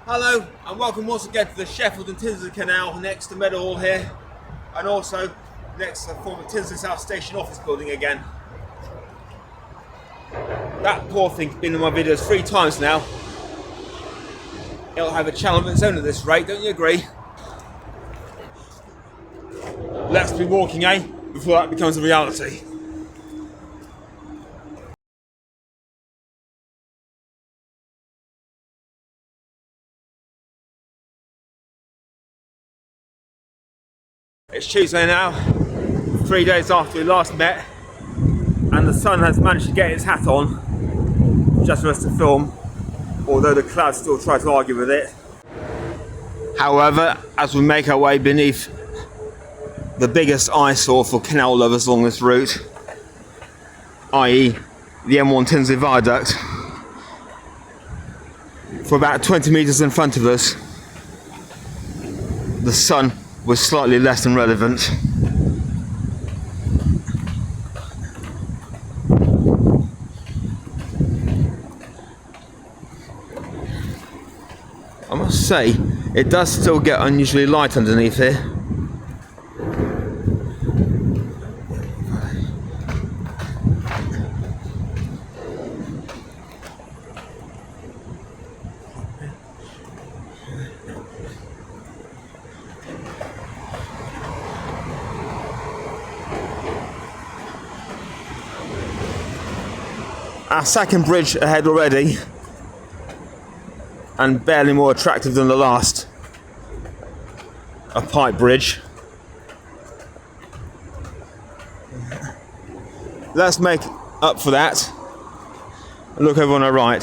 Hello and welcome once again to the Sheffield and TINSLEY Canal next to Meadows here, and also next to the former TINSLEY South Station office building again. That poor thing's been in my videos 3 times now. It'll have a channel of its own at this rate, don't you agree? Let's be walking, eh? Before that becomes a reality. It's Tuesday now, 3 days after we last met, and the sun has managed to get its hat on just for us to film, although the clouds still try to argue with it. However, as we make our way beneath the biggest eyesore for canal lovers along this route, i.e. the M1 TINSLEY Viaduct, for about 20 metres in front of us, the sun was slightly less than relevant. I must say, it does still get unusually light underneath here. Our second bridge ahead already, and barely more attractive than the last. A pipe bridge. Let's make up for that and look over on our right.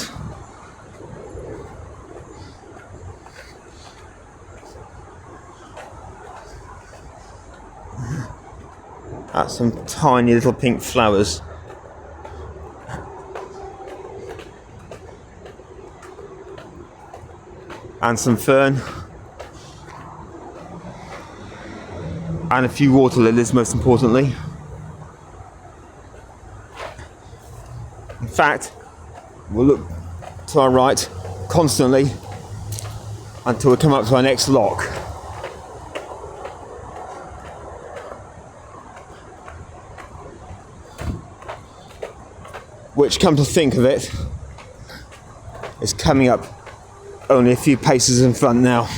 That's some tiny little pink flowers. And some fern, and a few water lilies, most importantly. In fact, we'll look to our right constantly until we come up to our next lock. Which, come to think of it, is coming up only a few paces in front now.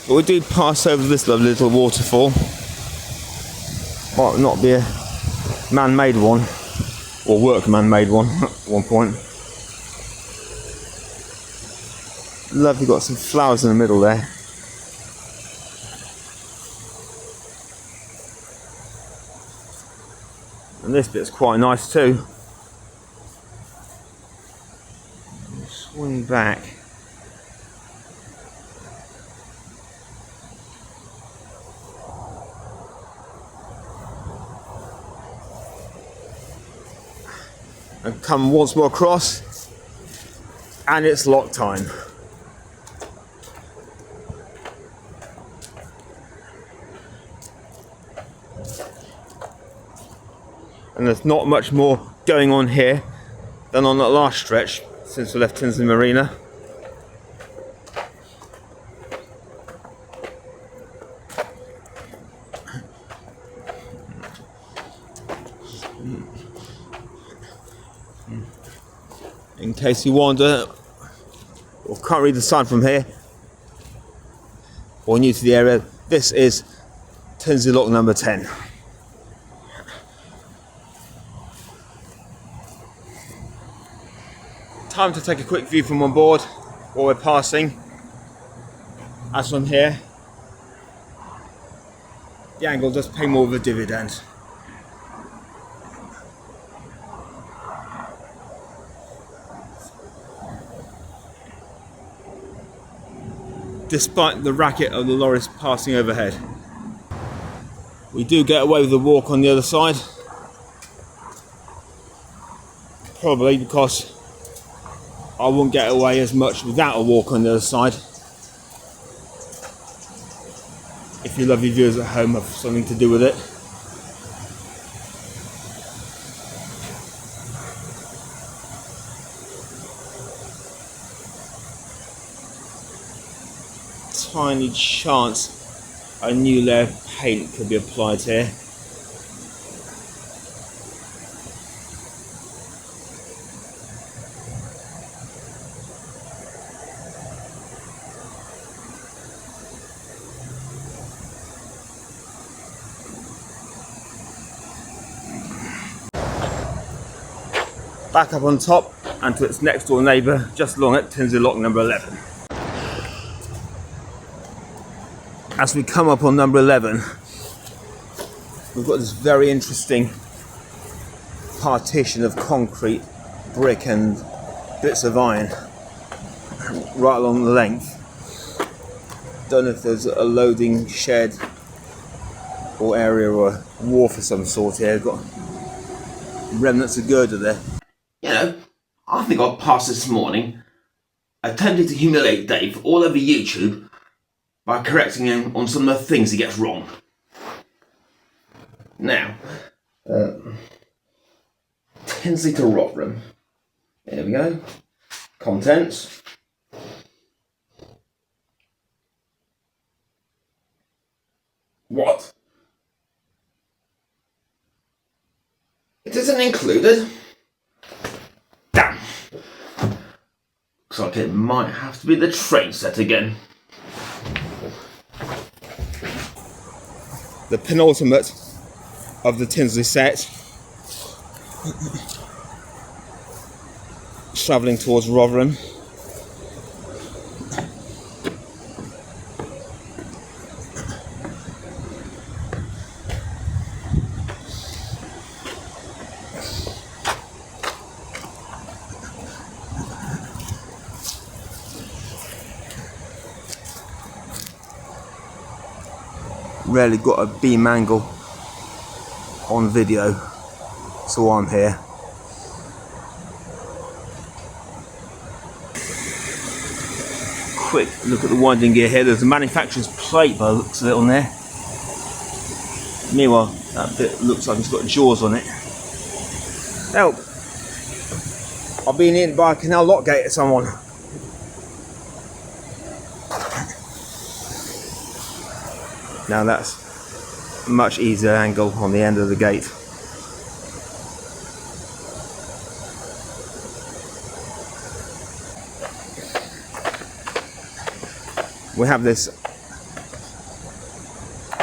But we do pass over this lovely little waterfall. Might not be a man-made one, or workman-made one at one point. Lovely, got some flowers in the middle there. And this bit's quite nice too. Swing back. And come once more across, and it's lock time. And there's not much more going on here than on that last stretch since we left TINSLEY Marina. In case you wonder, or can't read the sign from here, or new to the area, this is TINSLEY lock number 10. Time to take a quick view from on board while we're passing. As from here, the angle does pay more of a dividend. Despite the racket of the lorries passing overhead. We do get away with the walk on the other side. Probably because I won't get away as much without a walk on the other side. If if your lovely viewers at home have something to do with it. Tiny chance a new layer of paint could be applied here. Back up on top and to its next door neighbour just along at Tinsley Lock number 11. As we come up on number 11, we've got this very interesting partition of concrete, brick and bits of iron right along the length. Don't know if there's a loading shed or area or a wharf of some sort here. Got remnants of girder there. You know, I think I passed this morning attempting to humiliate Dave all over YouTube by correcting him on some of the things he gets wrong. Now, Tinsley to Rotherham. There we go. Contents. What? It isn't included? Damn. Looks like it might have to be the train set again. The penultimate of the Tinsley set, travelling towards Rotherham. Rarely got a beam angle on video, so I'm here. Quick look at the winding gear here. There's a manufacturer's plate by the looks of it on there. Meanwhile, that bit looks like it's got jaws on it. Help! I've been hit by a canal lock gate at someone. Now that's a much easier angle on the end of the gate. We have this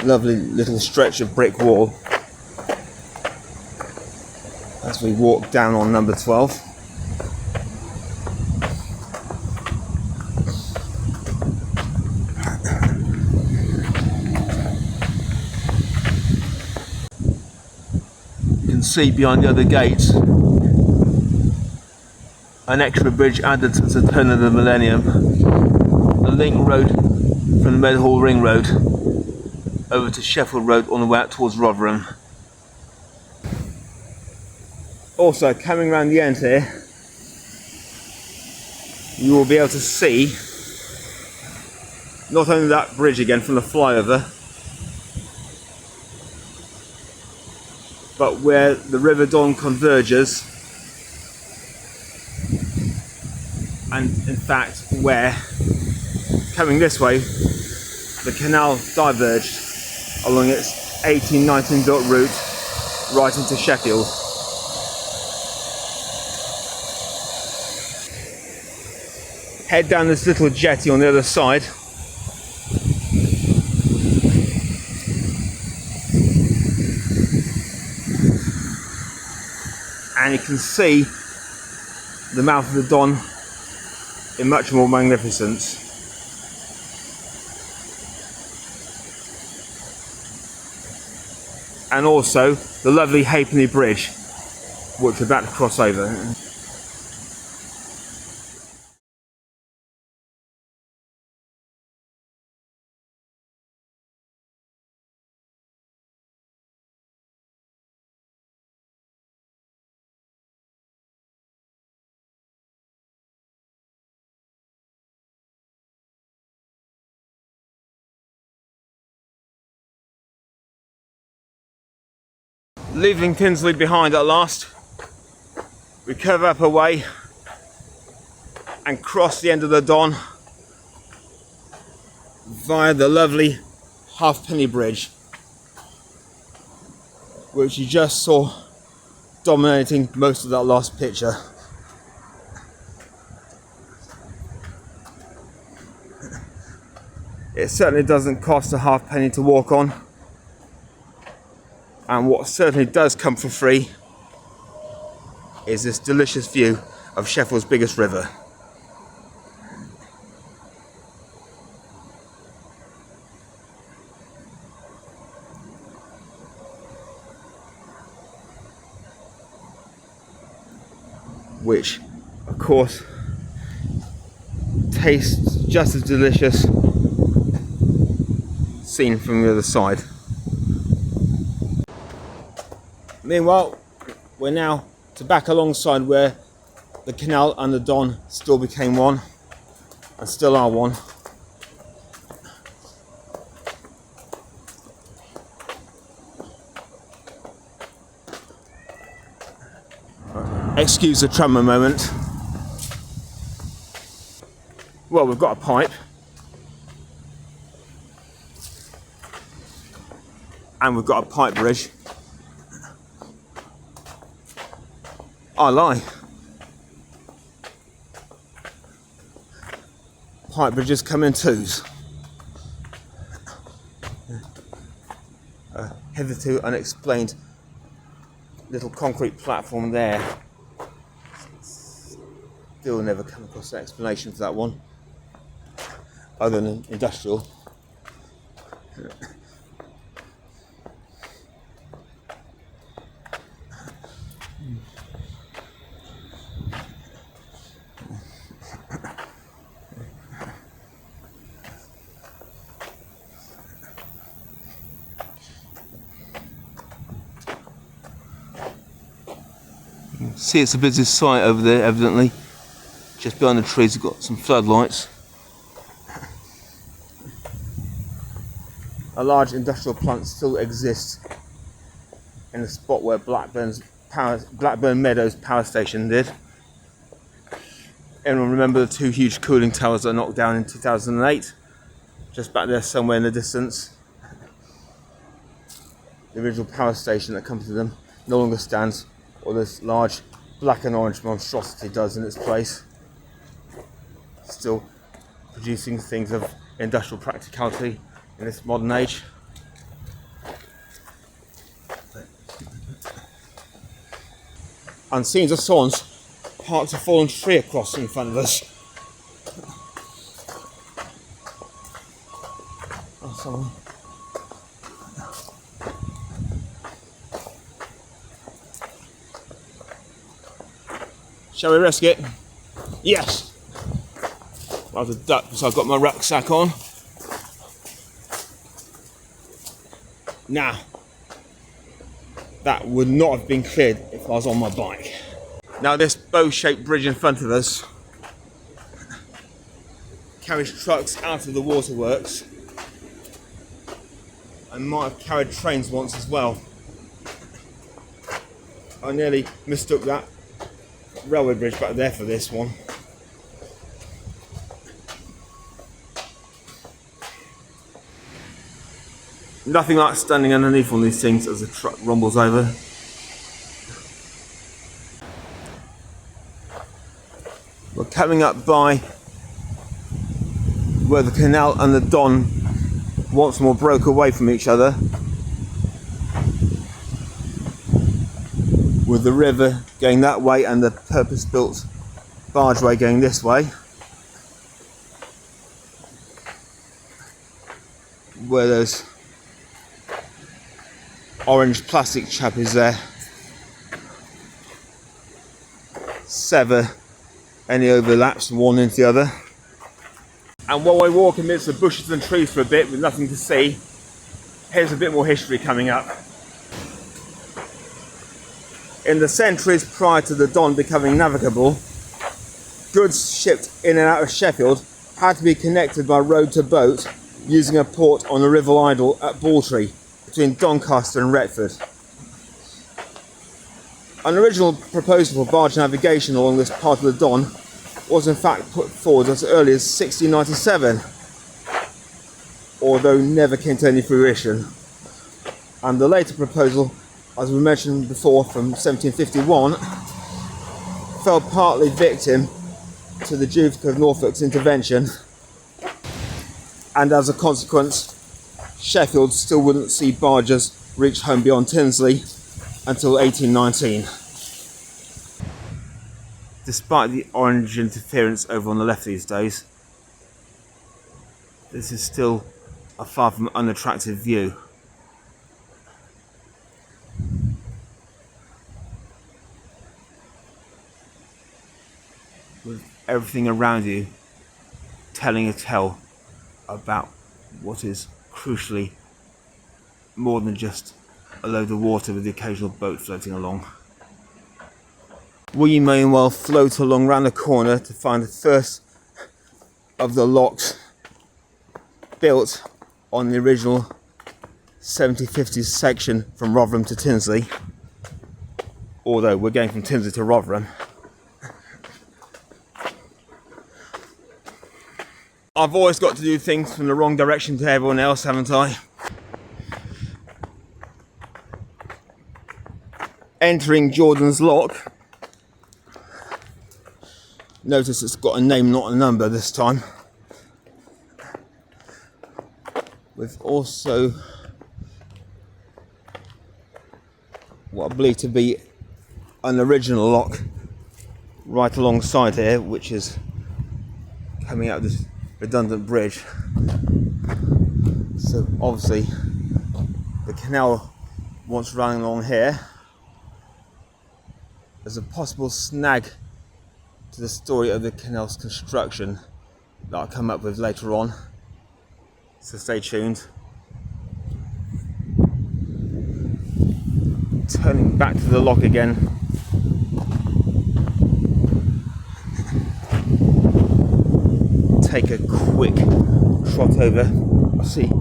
lovely little stretch of brick wall as we walk down on number 12. See behind the other gates an extra bridge added since the turn of the millennium, a link road from the Meadows Ring Road over to Sheffield Road on the way out towards Rotherham. Also coming around the end here you will be able to see not only that bridge again from the flyover, but where the River Don converges, and in fact where, coming this way, the canal diverged along its 1819 built route right into Sheffield. Head down this little jetty on the other side. And you can see the mouth of the Don in much more magnificence. And also the lovely Halfpenny Bridge, which we're about to cross over. Leaving Tinsley behind at last, we curve up away and cross the end of the Don via the lovely Halfpenny Bridge, which you just saw dominating most of that last picture. It certainly doesn't cost a halfpenny to walk on, and what certainly does come for free is this delicious view of Sheffield's biggest river. Which, of course, tastes just as delicious seen from the other side. Meanwhile, we're now back alongside where the canal and the Don still became one, and still are one. Excuse the tram a moment. Well, we've got a pipe. And we've got a pipe bridge. I lie. Pipe bridges come in twos. Hitherto unexplained little concrete platform there. Still never come across an explanation for that one, other than industrial. See, it's a busy site over there, evidently. Just behind the trees, we've got some floodlights. A large industrial plant still exists in the spot where Blackburn Meadows power station did. Anyone remember the two huge cooling towers that knocked down in 2008? Just back there somewhere in the distance. The original power station that accompanied them no longer stands, or this large black and orange monstrosity does in its place. Still producing things of industrial practicality in this modern age. And scenes of swans parked a fallen tree across in front of us. Oh, someone. Shall we risk it? Yes! I was a duck because I've got my rucksack on. Now, that would not have been cleared if I was on my bike. Now this bow-shaped bridge in front of us carries trucks out of the waterworks and might have carried trains once as well. I nearly mistook that railway bridge back there for this one. Nothing like standing underneath one of these things as the truck rumbles over. We're coming up by where the canal and the Don once more broke away from each other, with the river going that way and the purpose-built bargeway going this way. Where those orange plastic chappies there sever any overlaps from one into the other. And while we walk amidst the bushes and trees for a bit with nothing to see, here's a bit more history coming up. In the centuries prior to the Don becoming navigable, goods shipped in and out of Sheffield had to be connected by road to boat using a port on the River Idle at Balltree between Doncaster and Retford. An original proposal for barge navigation along this part of the Don was in fact put forward as early as 1697, although never came to any fruition. And the later proposal, as we mentioned before, from 1751, fell partly victim to the Duke of Norfolk's intervention, and as a consequence, Sheffield still wouldn't see barges reach home beyond Tinsley until 1819. Despite the orange interference over on the left these days, this is still a far from unattractive view. With everything around you telling a tale about what is crucially more than just a load of water with the occasional boat floating along. We may well float along round the corner to find the first of the locks built on the original 1750s section from Rotherham to Tinsley, although we're going from Tinsley to Rotherham. I've always got to do things from the wrong direction to everyone else, haven't I? Entering Jordan's Lock. Notice it's got a name, not a number this time. With also what I believe to be an original lock right alongside here, which is coming out of this redundant bridge. So obviously the canal once running along here. There's a possible snag to the story of the canal's construction that I'll come up with later on, so stay tuned. Turning back to the lock again, take a quick trot over. I see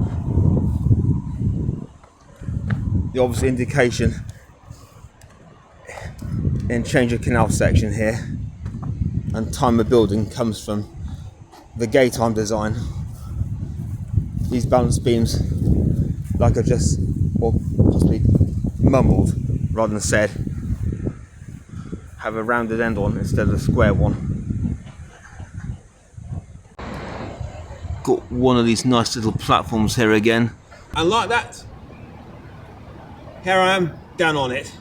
the obvious indication in change of canal section here, and time of building comes from the gate arm design. These balance beams, like I just, or possibly mumbled rather than said, have a rounded end on instead of a square one. Got one of these nice little platforms here again, and like that, here I am down on it.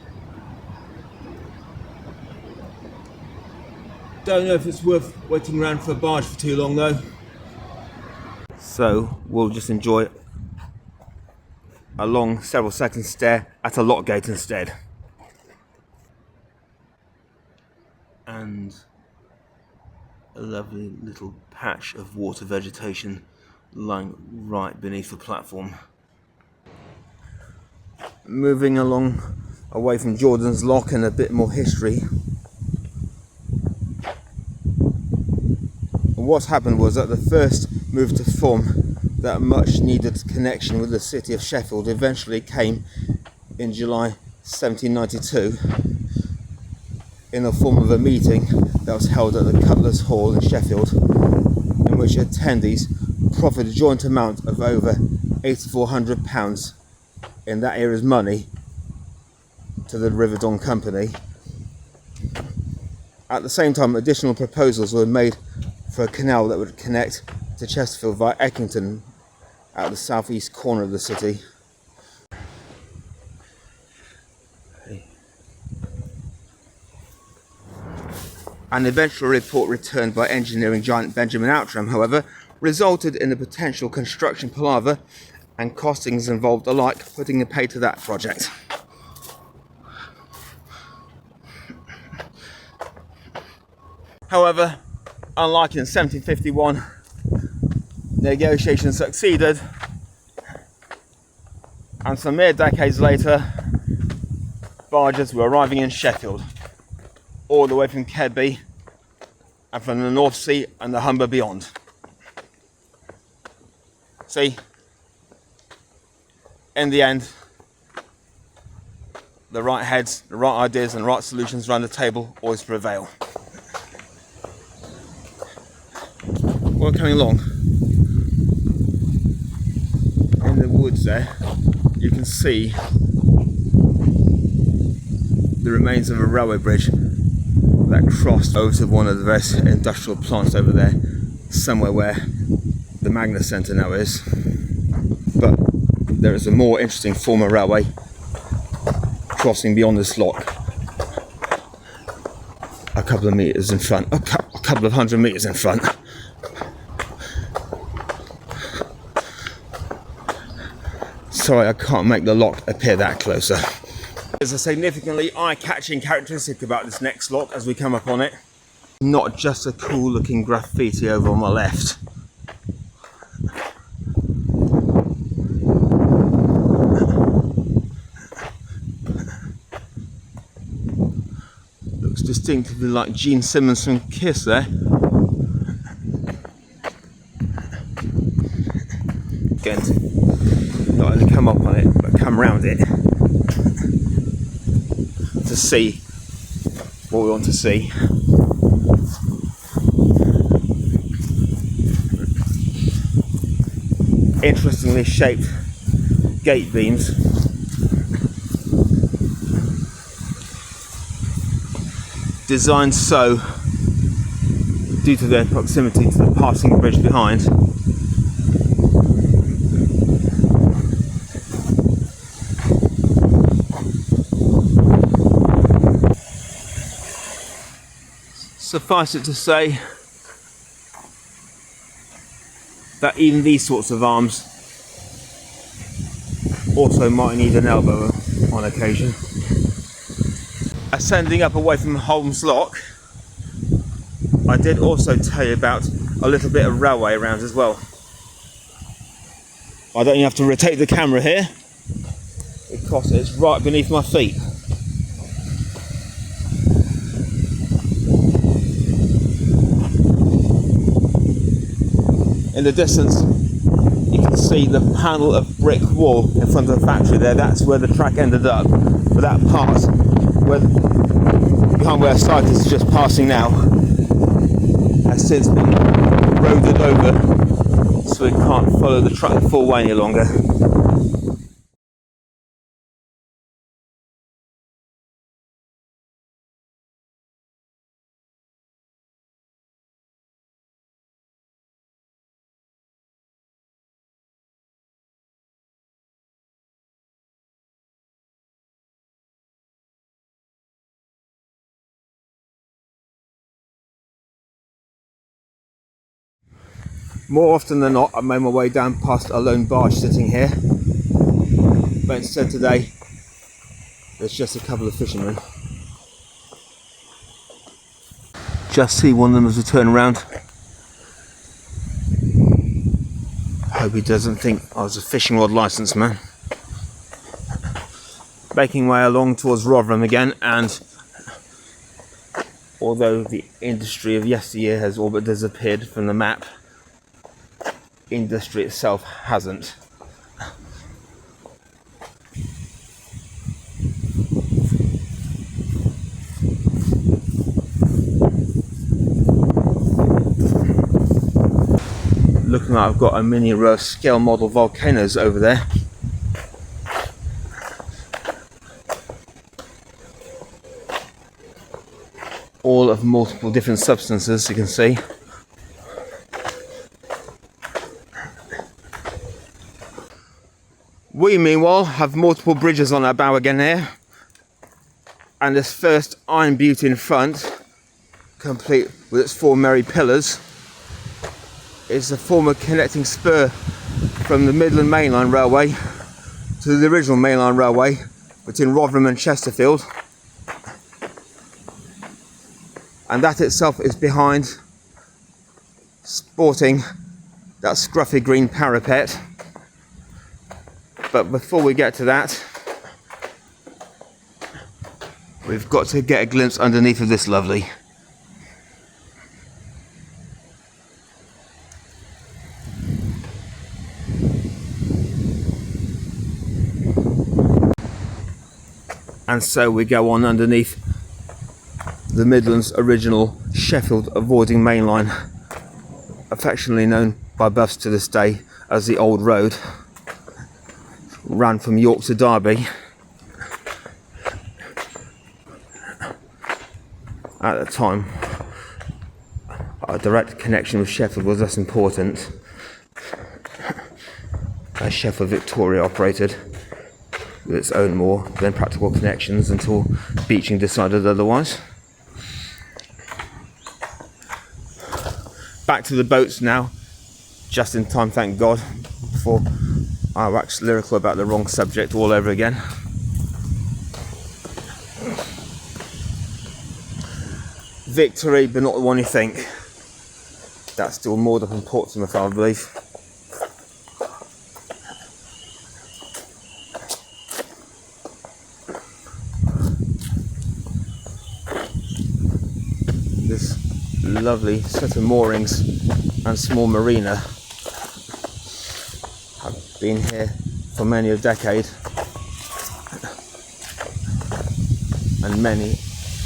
Don't know if it's worth waiting around for a barge for too long though. So we'll just enjoy a long several second stare at a lock gate instead. And a lovely little patch of water vegetation lying right beneath the platform. Moving along away from Jordan's Lock and a bit more history. What's happened was that the first move to form that much needed connection with the city of Sheffield eventually came in July 1792 in the form of a meeting that was held at the Cutler's Hall in Sheffield, in which attendees proffered a joint amount of over £8,400 in that era's money to the River Don Company. At the same time, additional proposals were made for a canal that would connect to Chesterfield via Eckington at the southeast corner of the city. An eventual report returned by engineering giant Benjamin Outram, however, resulted in a potential construction palaver, and costings involved alike putting a pay to that project. However, unlike in 1751, negotiations succeeded, and some mere decades later, barges were arriving in Sheffield, all the way from Kedby and from the North Sea and the Humber beyond. See, in the end, the right heads, the right ideas and the right solutions around the table always prevail. While coming along, in the woods there, you can see the remains of a railway bridge that crossed over to one of the various industrial plants over there, somewhere where the Magna Centre now is. But there is a more interesting former railway crossing beyond this lock, a couple of metres in front, a couple of 100 metres in front. Sorry, I can't make the lock appear that closer. There's a significantly eye-catching characteristic about this next lock as we come up on it. Not just a cool looking graffiti over on my left. Looks distinctively like Gene Simmons from Kiss there. Again, not only come up on it, but come round it to see what we want to see. Interestingly shaped gate beams. Designed so due to their proximity to the passing bridge behind. Suffice it to say that even these sorts of arms also might need an elbow on occasion. Ascending up away from Holmes Lock, I did also tell you about a little bit of railway around as well. I don't even have to rotate the camera here because it's right beneath my feet. In the distance, you can see the panel of brick wall in front of the factory there. That's where the track ended up. But that part, behind where cyclists are just passing now, has since been eroded over, so we can't follow the track the full way any longer. More often than not, I made my way down past a lone barge sitting here, but instead today, there's just a couple of fishermen. Just see one of them as we turn around. Hope he doesn't think I was a fishing rod licence man. Making my way along towards Rotherham again, and although the industry of yesteryear has all but disappeared from the map, industry itself hasn't. Looking like I've got a mini row of scale model volcanoes over there. All of multiple different substances, you can see. We, meanwhile, have multiple bridges on our bow again here, and this first iron butte in front, complete with its 4 merry pillars, is the former connecting spur from the Midland Mainline Railway to the original Mainline Railway between Rotherham and Chesterfield, and that itself is behind, sporting that scruffy green parapet. But before we get to that, we've got to get a glimpse underneath of this lovely. And so we go on underneath the Midlands' original Sheffield avoiding main line, affectionately known by buffs to this day as the Old Road. Ran from York to Derby. At the time, a direct connection with Sheffield was less important, as Sheffield Victoria operated with its own more than practical connections until Beeching decided otherwise. Back to the boats now, just in time, thank God, before I wax lyrical about the wrong subject all over again. Victory, but not the one you think. That's still moored up in Portsmouth, I believe. This lovely set of moorings and small marina have been here for many a decade, and many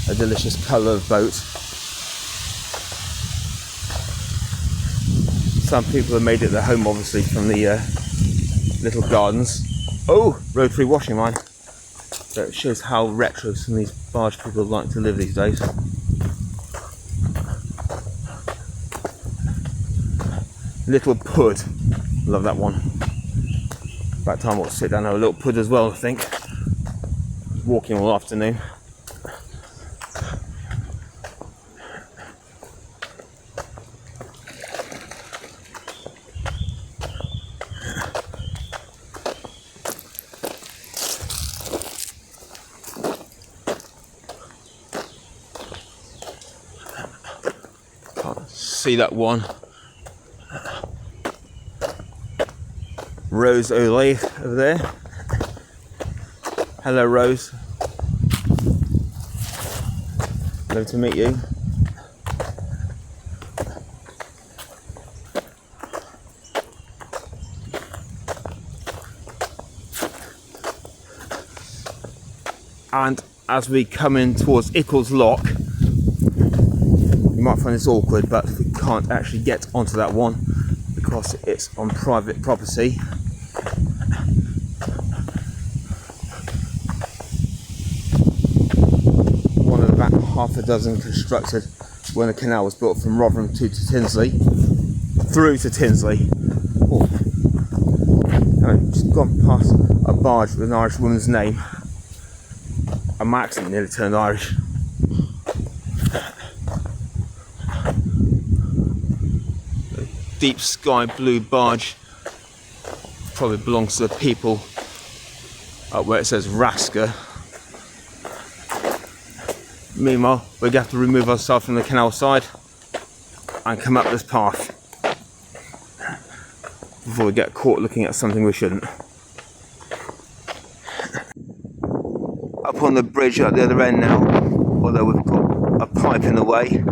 a delicious colour of boat. Some people have made it their home, obviously, from the little gardens. Oh, rotary washing line. So it shows how retro some of these barge people like to live these days. Little pud, love that one. About time I'll sit down and have a little pud as well, I think. Walking all afternoon. Can't see that one. Rose Olay over there. Hello, Rose. Lovely to meet you. And as we come in towards Ickles Lock, you might find this awkward, but we can't actually get onto that one because it's on private property. One of about half a dozen constructed when the canal was built from Rotherham to Tinsley, through to Tinsley. Oh. I've just gone past a barge with an Irish woman's name, and my accent nearly turned Irish. Deep sky blue barge, probably belongs to the people up where it says Rasker. Meanwhile, we're going to have to remove ourselves from the canal side and come up this path before we get caught looking at something we shouldn't. Up on the bridge at the other end now, although we've got a pipe in the way,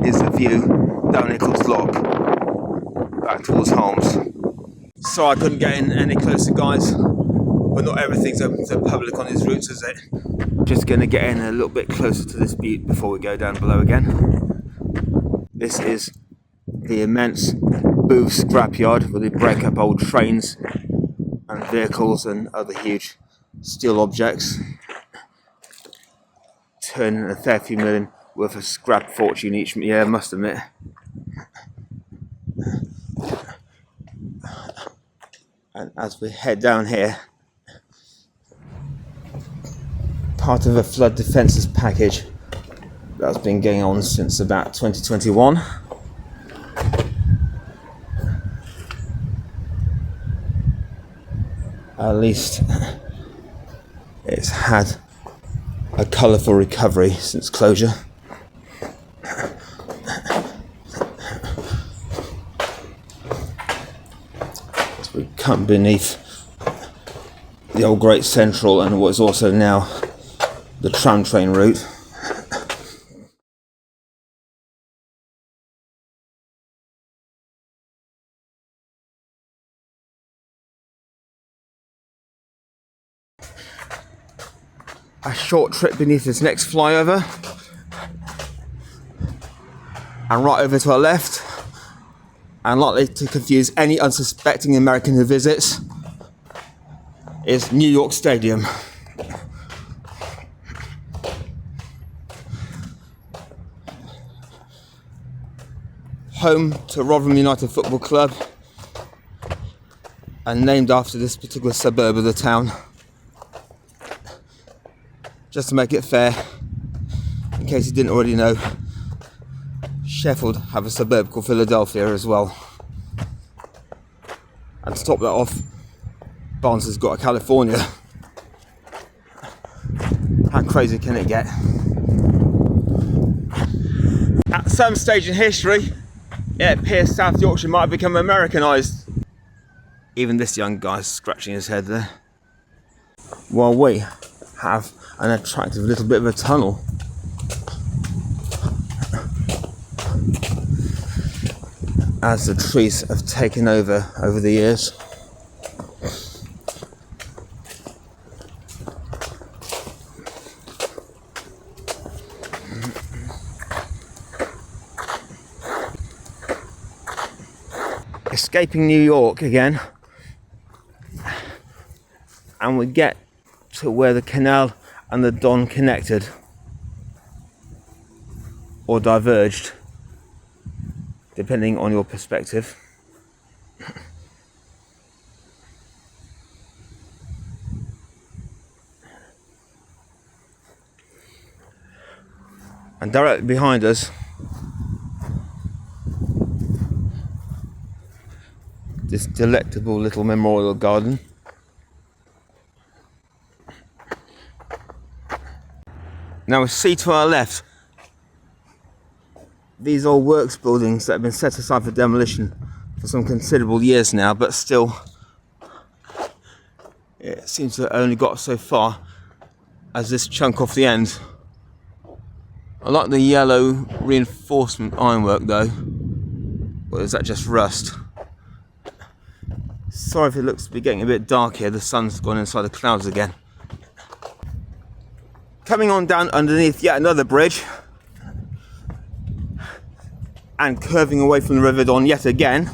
is the view down Ickles Lock back towards Holmes. Sorry I couldn't get in any closer, guys, but not everything's open to the public on these routes, is it? Just going to get in a little bit closer to this butte before we go down below again. This is the immense Booth scrapyard where they break up old trains and vehicles and other huge steel objects, turning a fair few million worth of scrap fortune each year, I must admit. And as we head down here, part of a flood defences package that's been going on since about 2021. At least it's had a colourful recovery since closure. As we come beneath the old Great Central and what is also now the tram train route. a short trip beneath this next flyover, and right over to our left, and likely to confuse any unsuspecting American who visits, is New York Stadium. Home to Rotherham United Football Club, and named after this particular suburb of the town. Just to make it fair, in case you didn't already know, Sheffield have a suburb called Philadelphia as well. And to top that off, Barnes has got a California. How crazy can it get? At some stage in history, it appears South Yorkshire might have become Americanised. Even this young guy's scratching his head there. While we have an attractive little bit of a tunnel. As the trees have taken over the years. Escaping New York again, and we get to where the canal and the Don connected or diverged, depending on your perspective. And directly behind us, this delectable little memorial garden. Now we see to our left these old works buildings that have been set aside for demolition for some considerable years now, but still it seems to have only got so far as this chunk off the end. I like the yellow reinforcement ironwork though, or is that just rust? Sorry if it looks to be getting a bit dark here, the sun's gone inside the clouds again. Coming on down underneath yet another bridge, and curving away from the River Don yet again.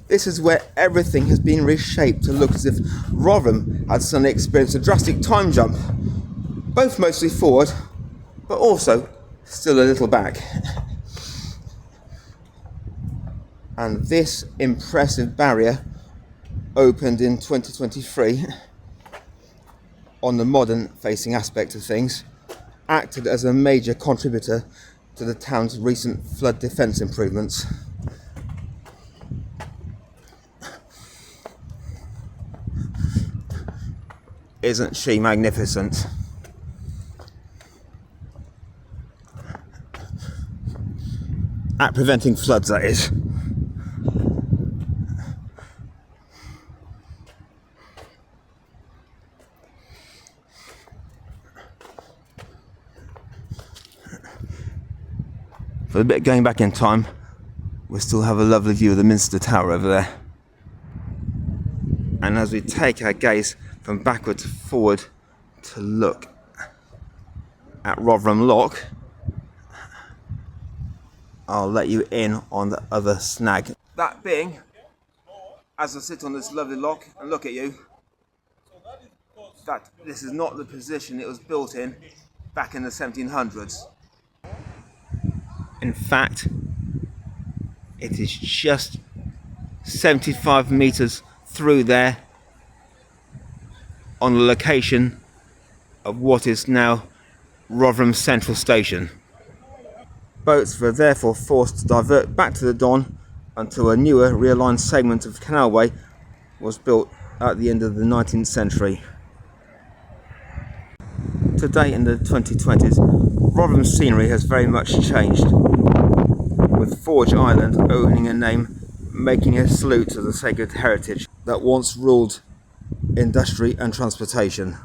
This is where everything has been reshaped to look as if Rotherham had suddenly experienced a drastic time jump, both mostly forward, but also still a little back. And this impressive barrier opened in 2023 on the modern facing aspect of things, acted as a major contributor to the town's recent flood defence improvements. Isn't she magnificent? At preventing floods, that is. For a bit going back in time, we still have a lovely view of the Minster Tower over there. And as we take our gaze from backward to forward to look at Rotherham Lock, I'll let you in on the other snag. That being, as I sit on this lovely lock and look at you, that this is not the position it was built in back in the 1700s. In fact, it is just 75 metres through there on the location of what is now Rotherham Central Station. Boats were therefore forced to divert back to the Don until a newer realigned segment of canalway was built at the end of the 19th century. Today in the 2020s, Rotherham's scenery has very much changed, with Forge Island owning a name making a salute to the sacred heritage that once ruled industry and transportation.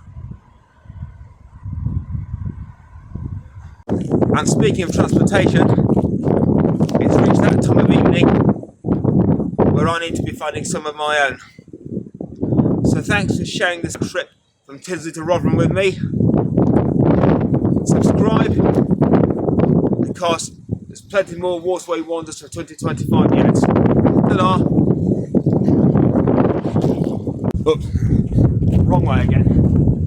And speaking of transportation, it's reached that time of evening where I need to be finding some of my own. So thanks for sharing this trip from Tinsley to Rotherham with me. Subscribe, because there's plenty more Waterway Wonders for 2025 yet. Ta-da! Oops, wrong way again.